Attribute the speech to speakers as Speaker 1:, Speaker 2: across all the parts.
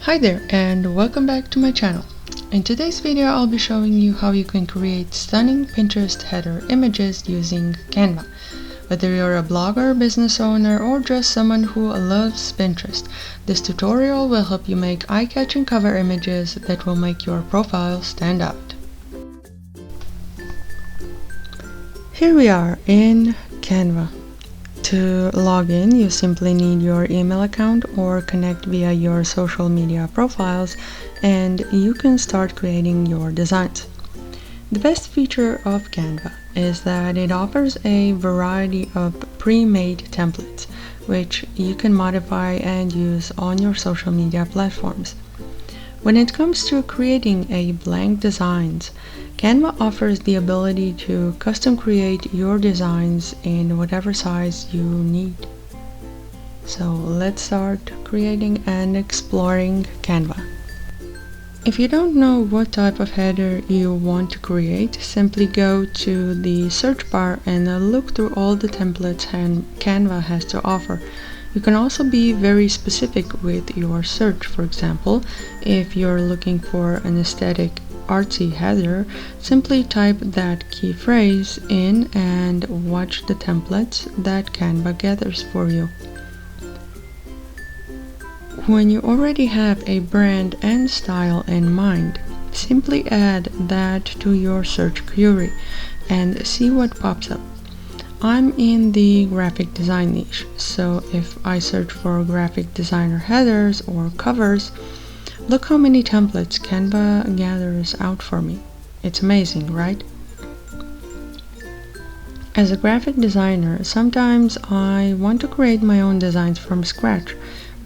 Speaker 1: Hi there and welcome back to my channel. In today's video I'll be showing you how you can create stunning Pinterest header images using Canva. Whether you're a blogger, business owner, or just someone who loves Pinterest, this tutorial will help you make eye-catching cover images that will make your profile stand out. Here we are in Canva. To log in, you simply need your email account or connect via your social media profiles, and you can start creating your designs. The best feature of Canva is that it offers a variety of pre-made templates, which you can modify and use on your social media platforms. When it comes to creating a blank designs, Canva offers the ability to custom create your designs in whatever size you need. So let's start creating and exploring Canva. If you don't know what type of header you want to create, simply go to the search bar and look through all the templates Canva has to offer. You can also be very specific with your search. For example, if you're looking for an aesthetic artsy header, simply type that key phrase in and watch the templates that Canva gathers for you. When you already have a brand and style in mind, simply add that to your search query and see what pops up. I'm in the graphic design niche, so if I search for graphic designer headers or covers, look how many templates Canva gathers out for me. It's amazing, right? As a graphic designer, sometimes I want to create my own designs from scratch,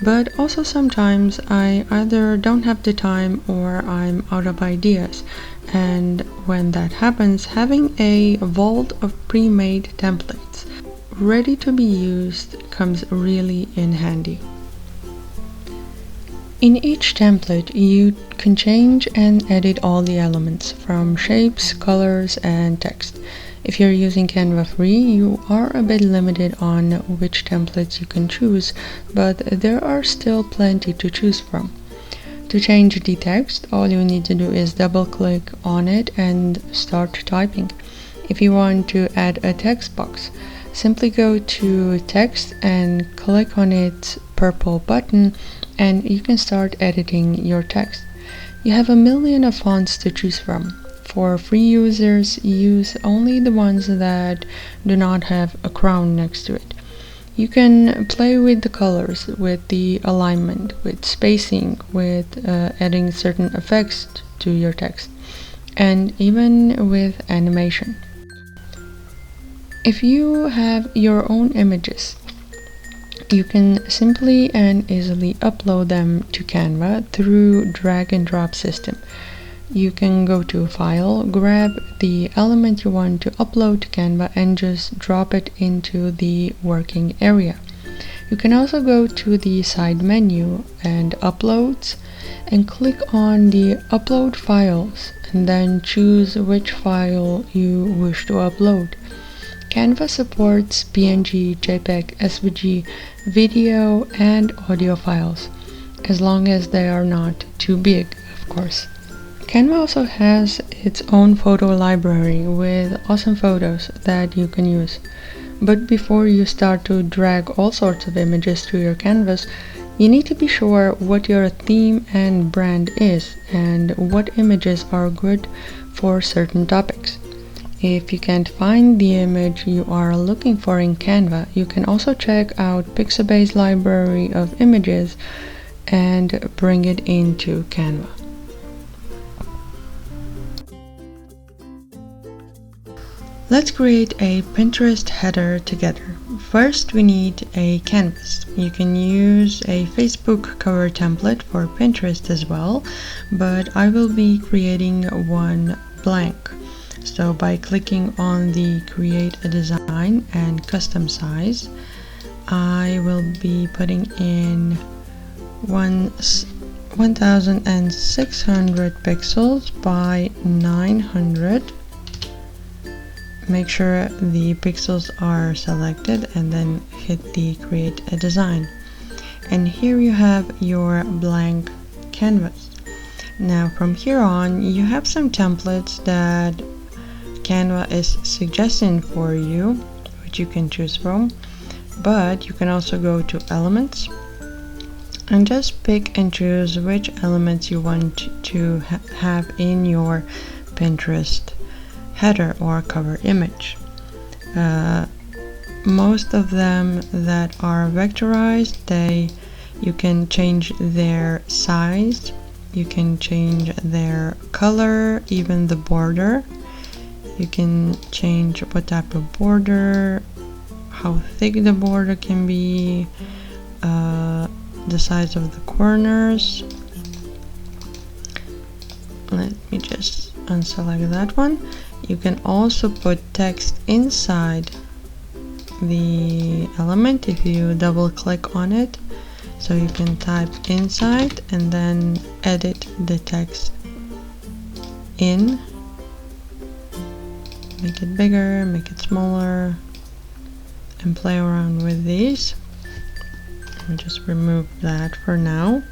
Speaker 1: but also sometimes I either don't have the time or I'm out of ideas. And when that happens, having a vault of pre-made templates ready to be used comes really in handy. In each template, you can change and edit all the elements, from shapes, colors, and text. If you're using Canva free, you are a bit limited on which templates you can choose, but there are still plenty to choose from. To change the text, all you need to do is double-click on it and start typing. If you want to add a text box, simply go to Text and click on its purple button, and you can start editing your text. You have a million of fonts to choose from. For free users, use only the ones that do not have a crown next to it. You can play with the colors, with the alignment, with spacing, with adding certain effects to your text, and even with animation. If you have your own images, you can simply and easily upload them to Canva through drag and drop system. You can go to File, grab the element you want to upload to Canva and just drop it into the working area. You can also go to the side menu and Uploads and click on the Upload Files and then choose which file you wish to upload. Canva supports PNG, JPEG, SVG, video, and audio files, as long as they are not too big, of course. Canva also has its own photo library with awesome photos that you can use. But before you start to drag all sorts of images to your canvas, you need to be sure what your theme and brand is and what images are good for certain topics. If you can't find the image you are looking for in Canva, you can also check out Pixabay's library of images and bring it into Canva. Let's create a Pinterest header together. First, we need a canvas. You can use a Facebook cover template for Pinterest as well, but I will be creating one blank. So by clicking on the Create a Design and Custom Size, I will be putting in 1600 pixels by 900. Make sure the pixels are selected and then hit the Create a Design. And here you have your blank canvas. Now from here on, you have some templates that Canva is suggesting for you, which you can choose from, but you can also go to elements and just pick and choose which elements you want to have in your Pinterest header or cover image. Most of them that are vectorized, you can change their size, you can change their color, even the border. You can change what type of border, how thick the border can be, the size of the corners. Let me just unselect that one. You can also put text inside the element if you double click on it. So you can type inside and then edit the text in. Make it bigger, make it smaller, and play around with these. I'll just remove that for now.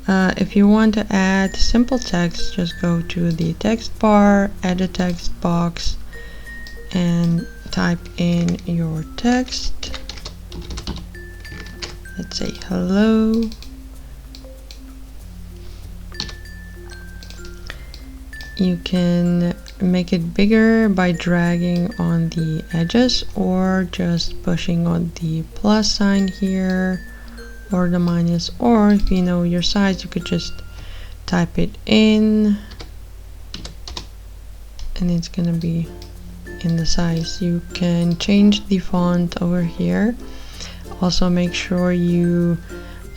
Speaker 1: If you want to add simple text, just go to the text bar, add a text box, and type in your text. Let's say hello. You can make it bigger by dragging on the edges or just pushing on the plus sign here or the minus, or if you know your size, you could just type it in and it's gonna be in the size. You can change the font over here. Also make sure you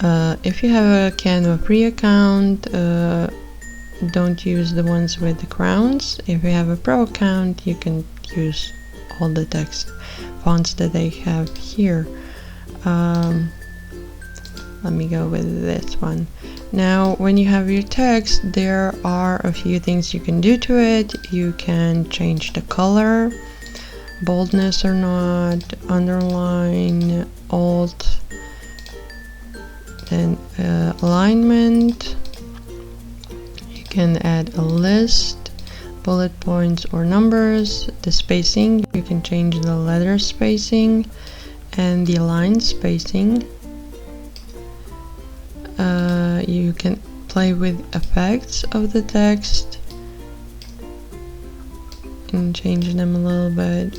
Speaker 1: if you have a Canva free account, don't use the ones with the crowns. If you have a pro account, you can use all the text fonts that they have here. Let me go with this one. Now when you have your text, there are a few things you can do to it. You can change the color, boldness or not, underline, alt, then alignment. You can add a list, bullet points or numbers, the spacing. You can change the letter spacing and the line spacing. You can play with effects of the text and change them a little bit.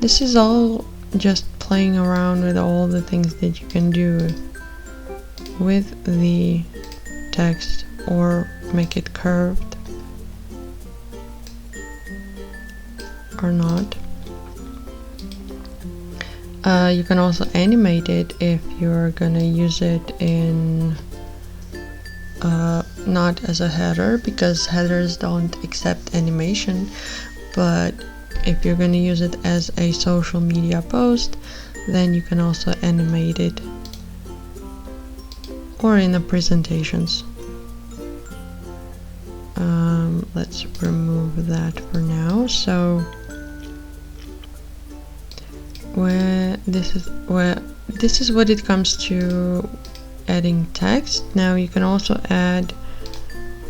Speaker 1: This is all just playing around with all the things that you can do with the text, or make it curved or not. You can also animate it if you're gonna use it in not as a header, because headers don't accept animation, but if you're gonna use it as a social media post, then you can also animate it, or in the presentations. Let's remove that for now. So this is what it comes to adding text. Now you can also add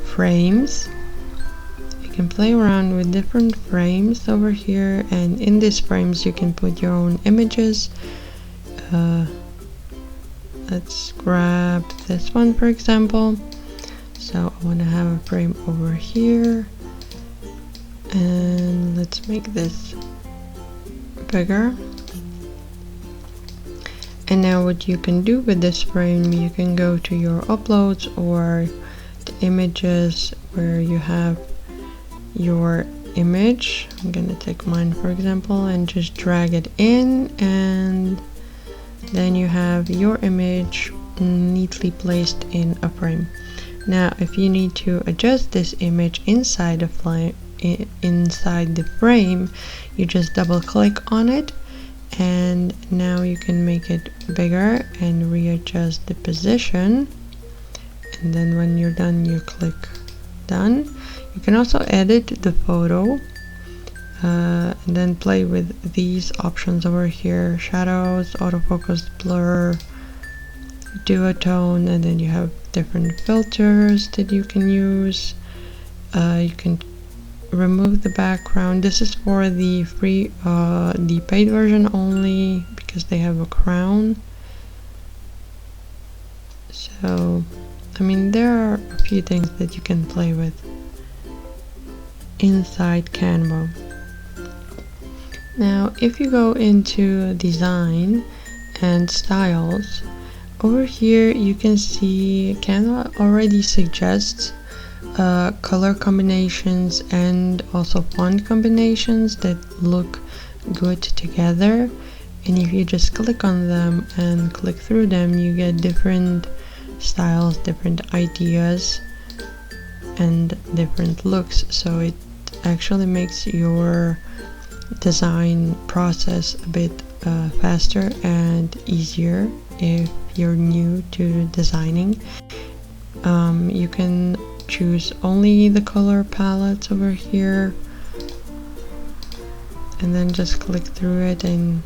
Speaker 1: frames. You can play around with different frames over here, and in these frames you can put your own images. Let's grab this one for example. So I want to have a frame over here, and let's make this bigger. And now what you can do with this frame, you can go to your uploads or the images where you have your image. I'm gonna take mine for example and just drag it in, and then you have your image neatly placed in a frame. Now if you need to adjust this image inside the frame, you just double click on it, and now you can make it bigger and readjust the position, and then when you're done you click done. You can also edit the photo and then play with these options over here: shadows, autofocus, blur, duotone, and then you have different filters that you can use. You can remove the background. This is for the free, the paid version only, because they have a crown. So, I mean, there are a few things that you can play with inside Canva. Now, if you go into design and styles, over here you can see Canva already suggests color combinations and also font combinations that look good together, and if you just click on them and click through them, you get different styles, different ideas, and different looks. So it actually makes your design process a bit faster and easier if you're new to designing. You can choose only the color palettes over here, and then just click through it and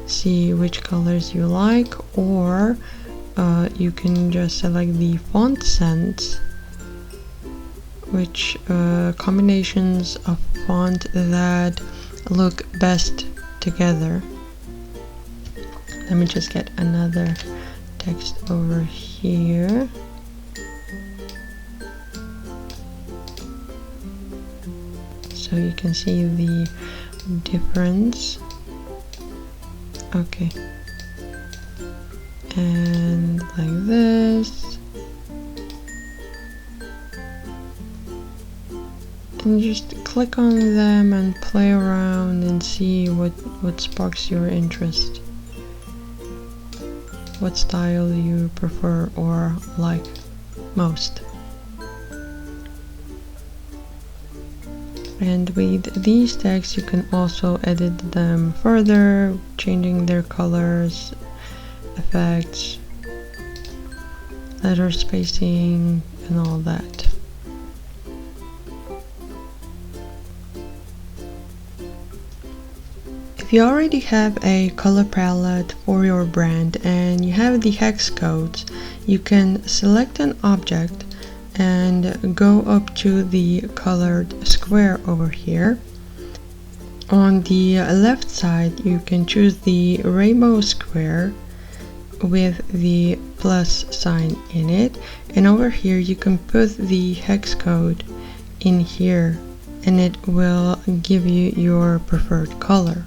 Speaker 1: see which colors you like, or you can just select the font scents, which combinations of font that look best together. Let me just get another text over here. So you can see the difference. Okay. And like this. And just click on them and play around and see what sparks your interest. What style you prefer or like most. And with these texts you can also edit them further, changing their colors, effects, letter spacing, and all that. If you already have a color palette for your brand and you have the hex codes, you can select an object and go up to the colored square over here. On the left side you can choose the rainbow square with the plus sign in it, and over here you can put the hex code in here and it will give you your preferred color.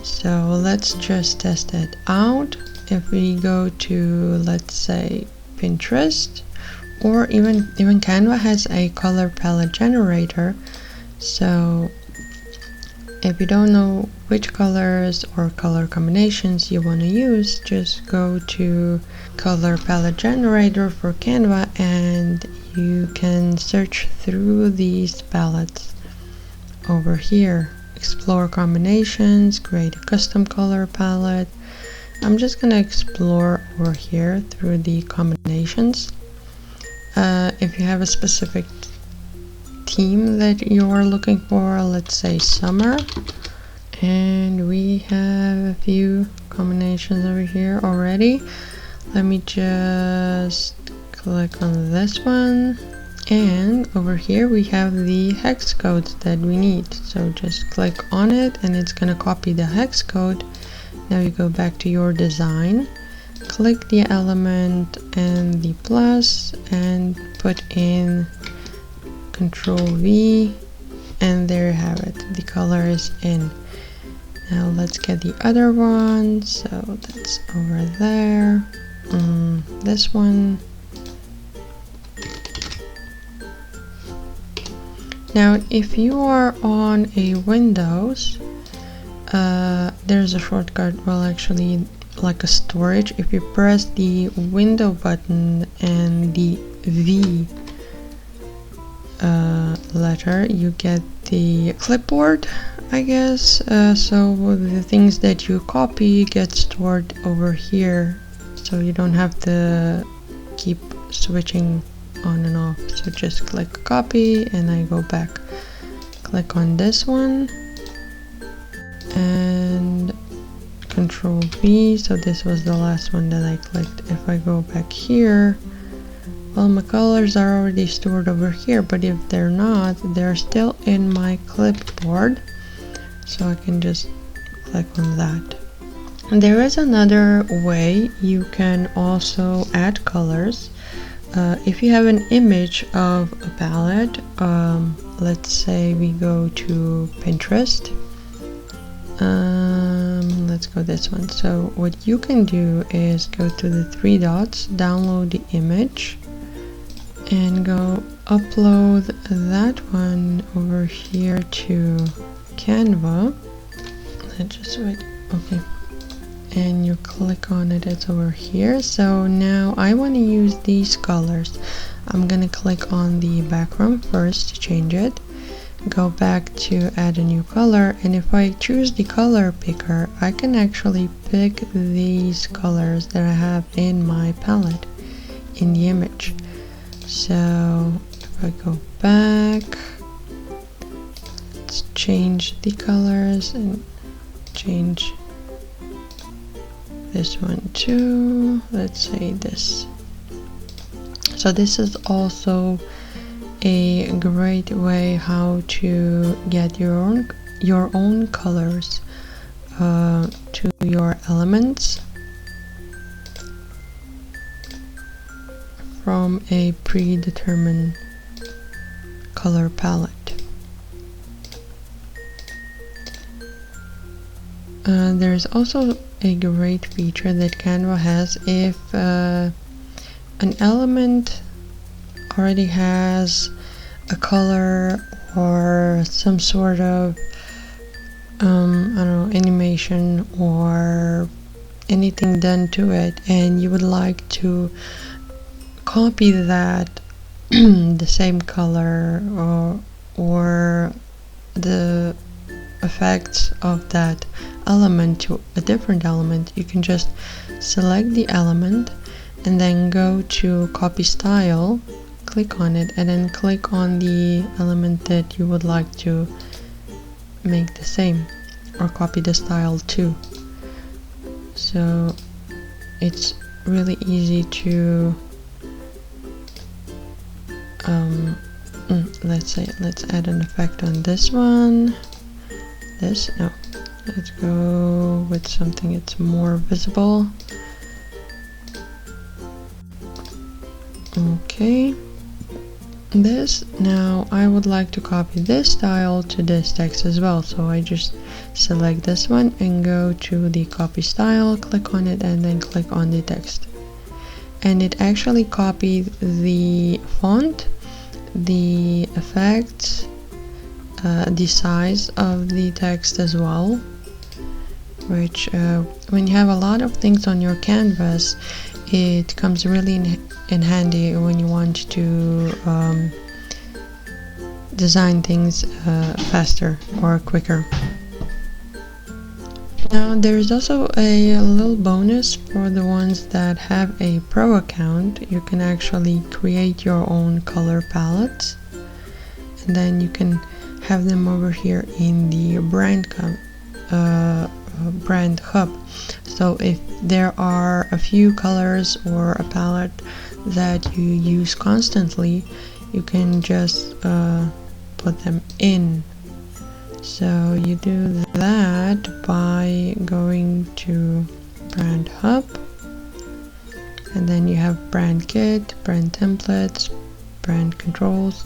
Speaker 1: So let's just test it out. If we go to, let's say, Pinterest, or even Canva has a color palette generator. So if you don't know which colors or color combinations you want to use, just go to color palette generator for Canva and you can search through these palettes over here. Explore combinations, create a custom color palette. I'm just gonna explore over here through the combinations. If you have a specific theme that you're looking for, let's say summer, and we have a few combinations over here already. Let me just click on this one, and over here we have the hex codes that we need. So just click on it and it's gonna copy the hex code. Now you go back to your design, click the element and the plus and put in Control V, and there you have it, the color is in. Now let's get the other one, so that's over there. This one. Now if you are on a Windows, there's a shortcut, well actually like a storage. If you press the window button and the V letter, you get the clipboard, I guess. So the things that you copy get stored over here, so you don't have to keep switching on and off. So just click copy and I go back, click on this one and Control V, so this was the last one that I clicked. If I go back here, well, my colors are already stored over here, but if they're not, they're still in my clipboard, so I can just click on that. And there is another way you can also add colors. If you have an image of a palette, let's say we go to Pinterest. Let's go this one. So what you can do is go to the three dots, download the image, and go upload that one over here to Canva. Let's just wait. Okay. And you click on it, it's over here. So now I want to use these colors. I'm gonna click on the background first to change it, go back to add a new color, and if I choose the color picker, I can actually pick these colors that I have in my palette in the image. So if I go back, let's change the colors and change this one too, let's say this. So this is also a great way how to get your own colors to your elements from a predetermined color palette. There's also a great feature that Canva has. If an element already has a color or some sort of I don't know, animation or anything done to it, and you would like to copy that the same color or the effects of that element to a different element, you can just select the element and then go to copy style, click on it, and then click on the element that you would like to make the same or copy the style to. So it's really easy to let's add an effect on this one. No, let's go with something that's more visible. Okay, this, now I would like to copy this style to this text as well, so I just select this one and go to the copy style, click on it, and then click on the text, and it actually copied the font, the effects, the size of the text as well, which when you have a lot of things on your canvas, it comes really in handy when you want to design things faster or quicker. Now there's also a little bonus for the ones that have a pro account. You can actually create your own color palettes, and then you can have them over here in the brand hub. So if there are a few colors or a palette that you use constantly, you can just put them in. So you do that by going to brand hub, and then you have brand kit, brand templates, brand controls,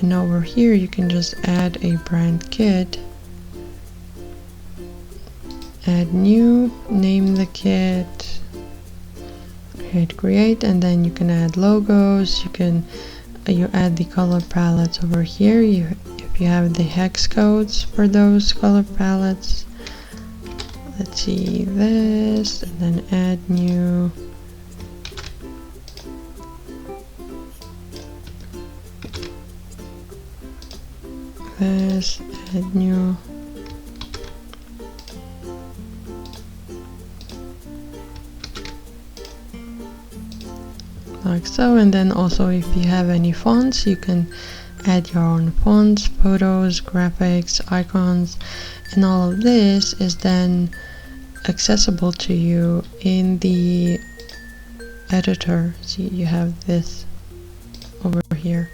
Speaker 1: and over here you can just add a brand kit, add new, name the kit, hit create, and then you can add logos. You add the color palettes over here. If you have the hex codes for those color palettes, let's see this, and then add new. This, add new. Like so, and then also if you have any fonts, you can add your own fonts, photos, graphics, icons, and all of this is then accessible to you in the editor. See, you have this over here.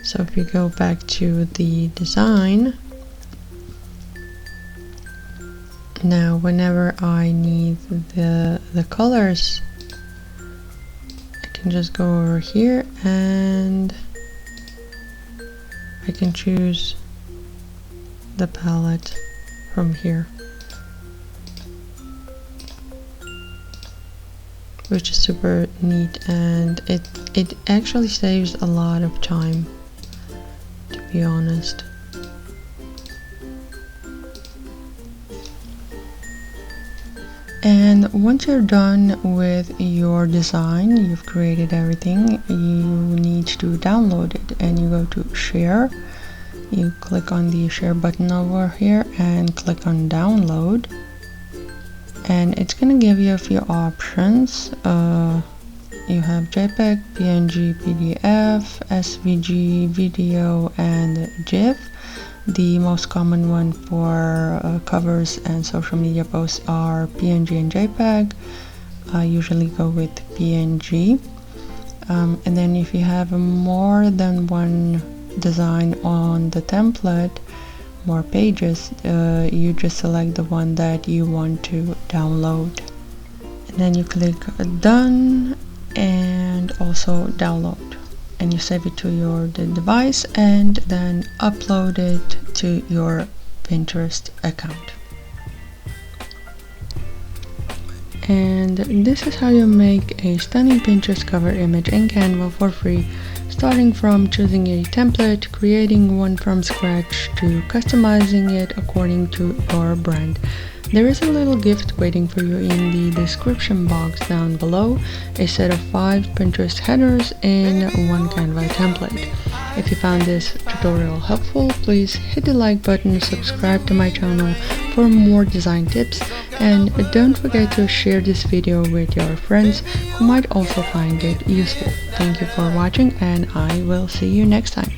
Speaker 1: So if you go back to the design, now whenever I need the colors, I can just go over here and I can choose the palette from here, which is super neat, and it actually saves a lot of time, to be honest. And once you're done with your design, you've created everything, you need to download it, and you go to share, you click on the share button over here and click on download, and it's gonna give you a few options. You have JPEG, PNG, PDF, SVG, video, and GIF. The most common one for covers and social media posts are PNG and JPEG. I usually go with PNG. And then if you have more than one design on the template, more pages, you just select the one that you want to download. And then you click done and also download. And you save it to your device and then upload it to your Pinterest account. And this is how you make a stunning Pinterest cover image in Canva for free, starting from choosing a template, creating one from scratch, to customizing it according to your brand. There is a little gift waiting for you in the description box down below, a set of 5 Pinterest headers in one Canva template. If you found this tutorial helpful, please hit the like button, subscribe to my channel for more design tips, and don't forget to share this video with your friends who might also find it useful. Thank you for watching, and I will see you next time.